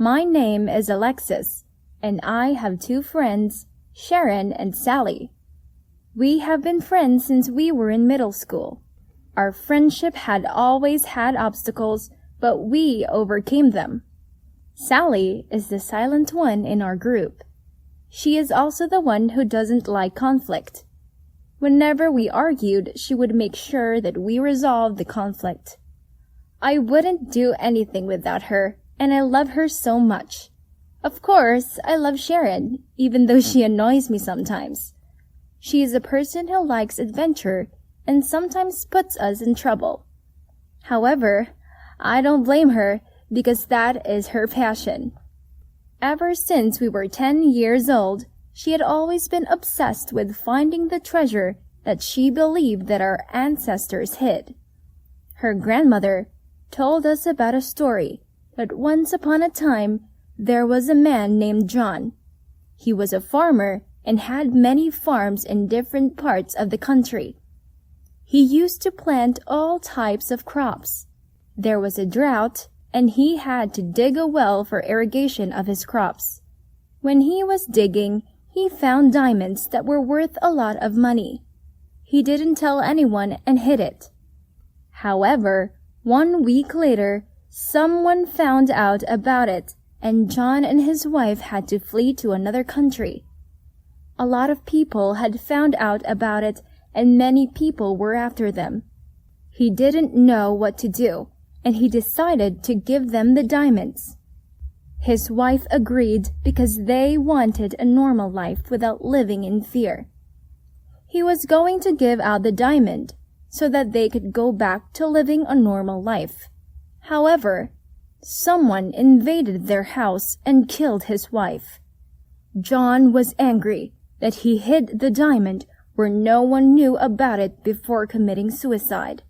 My name is Alexis, and I have two friends, Sharon and Sally. We have been friends since we were in middle school. Our friendship had always had obstacles, but we overcame them. Sally is the silent one in our group. She is also the one who doesn't like conflict. Whenever we argued, she would make sure that we resolved the conflict. I wouldn't do anything without her, and I love her so much. Of course, I love Sharon, even though she annoys me sometimes. She is a person who likes adventure and sometimes puts us in trouble. However, I don't blame her because that is her passion. Ever since we were 10 years old, she had always been obsessed with finding the treasure that she believed that our ancestors hid. Her grandmother told us about a story that once upon a time there was a man named John. He was a farmer and had many farms in different parts of the country. He used to plant all types of crops. There was a drought, and he had to dig a well for irrigation of his crops. When he was digging, he found diamonds that were worth a lot of money. He didn't tell anyone and hid it. However, 1 week later, someone found out about it, and John and his wife had to flee to another country. A lot of people had found out about it, and many people were after them. He didn't know what to do, and he decided to give them the diamonds. His wife agreed because they wanted a normal life without living in fear. He was going to give out the diamond so that they could go back to living a normal life. However, someone invaded their house and killed his wife. John was angry that he hid the diamond where no one knew about it before committing suicide.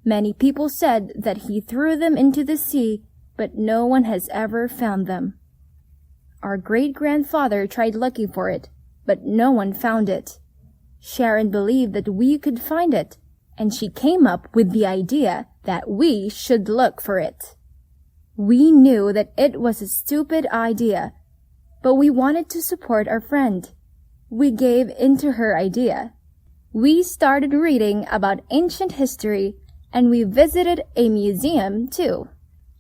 Many people said that he threw them into the sea, but no one has ever found them. Our great-grandfather tried looking for it, but no one found it. Sharon believed that we could find it, and she came up with the idea that we should look for it. We knew that it was a stupid idea, but we wanted to support our friend. We gave into her idea. We started reading about ancient history, and we visited a museum too,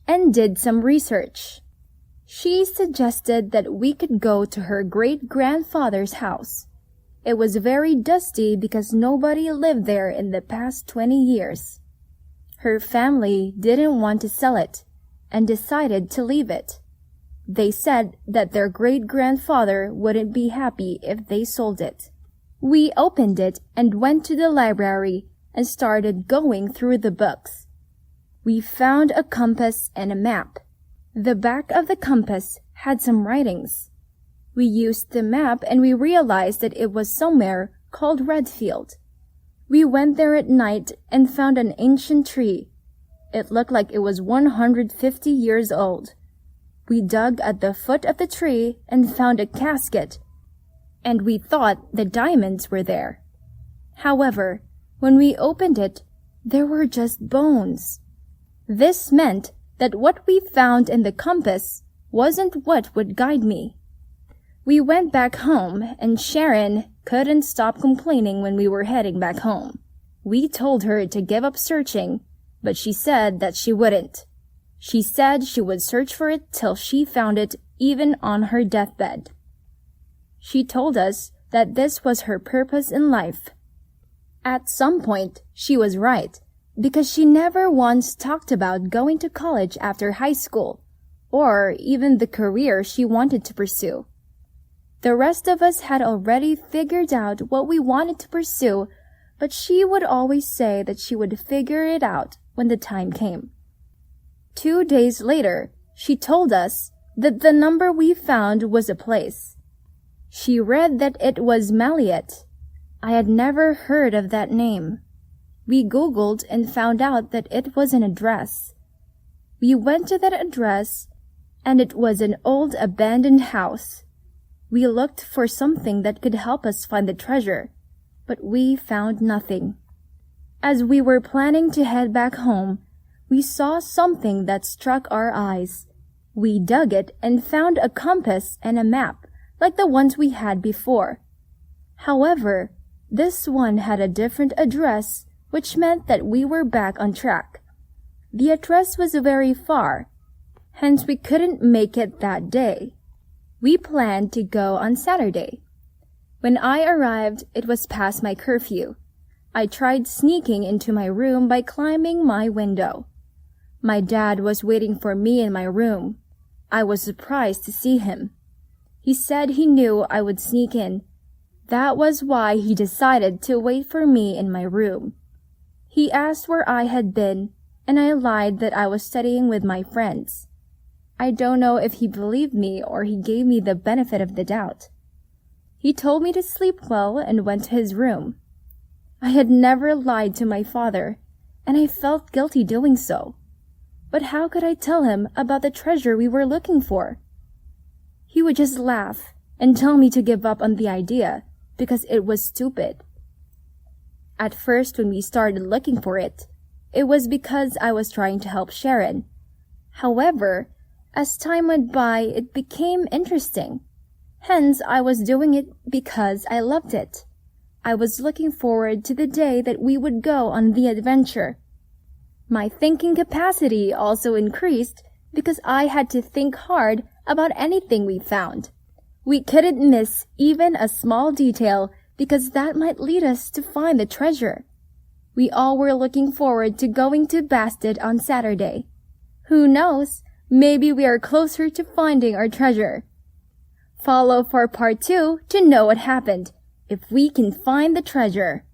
and did some research. She suggested that we could go to her great-grandfather's house. It was very dusty because nobody lived there in the past 20 years. Her family didn't want to sell it and decided to leave it. They said that their great-grandfather wouldn't be happy if they sold it. We opened it and went to the library and started going through the books. We found a compass and a map. The back of the compass had some writings. We used the map and we realized that it was somewhere called Redfield. We went there at night and found an ancient tree. It looked like it was 150 years old. We dug at the foot of the tree and found a casket, and we thought the diamonds were there. However, when we opened it, there were just bones. This meant that what we found in the compass wasn't what would guide me. We went back home, and Sharon couldn't stop complaining when we were heading back home. We told her to give up searching, but she said that she wouldn't. She said she would search for it till she found it, even on her deathbed. She told us that this was her purpose in life. At some point, she was right, because she never once talked about going to college after high school, or even the career she wanted to pursue. The rest of us had already figured out what we wanted to pursue, but she would always say that she would figure it out when the time came. 2 days later, she told us that the number we found was a place. She read that it was Malliot. I had never heard of that name. We Googled and found out that it was an address. We went to that address, and it was an old abandoned house. We looked for something that could help us find the treasure, but we found nothing. As we were planning to head back home, we saw something that struck our eyes. We dug it and found a compass and a map, like the ones we had before. However, this one had a different address, which meant that we were back on track. The address was very far, hence we couldn't make it that day. We planned to go on Saturday. When I arrived, it was past my curfew. I tried sneaking into my room by climbing my window. My dad was waiting for me in my room. I was surprised to see him. He said he knew I would sneak in. That was why he decided to wait for me in my room. He asked where I had been, and I lied that I was studying with my friends. I don't know if he believed me or he gave me the benefit of the doubt. He told me to sleep well and went to his room. I had never lied to my father, and I felt guilty doing so. But how could I tell him about the treasure we were looking for? He would just laugh and tell me to give up on the idea because it was stupid. At first, when we started looking for it, it was because I was trying to help Sharon. However, as time went by, it became interesting. Hence, I was doing it because I loved it. I was looking forward to the day that we would go on the adventure. My thinking capacity also increased because I had to think hard about anything we found. We couldn't miss even a small detail because that might lead us to find the treasure. We all were looking forward to going to Bastet on Saturday. Who knows, maybe we are closer to finding our treasure. Follow for part 2 to know what happened if we can find the treasure.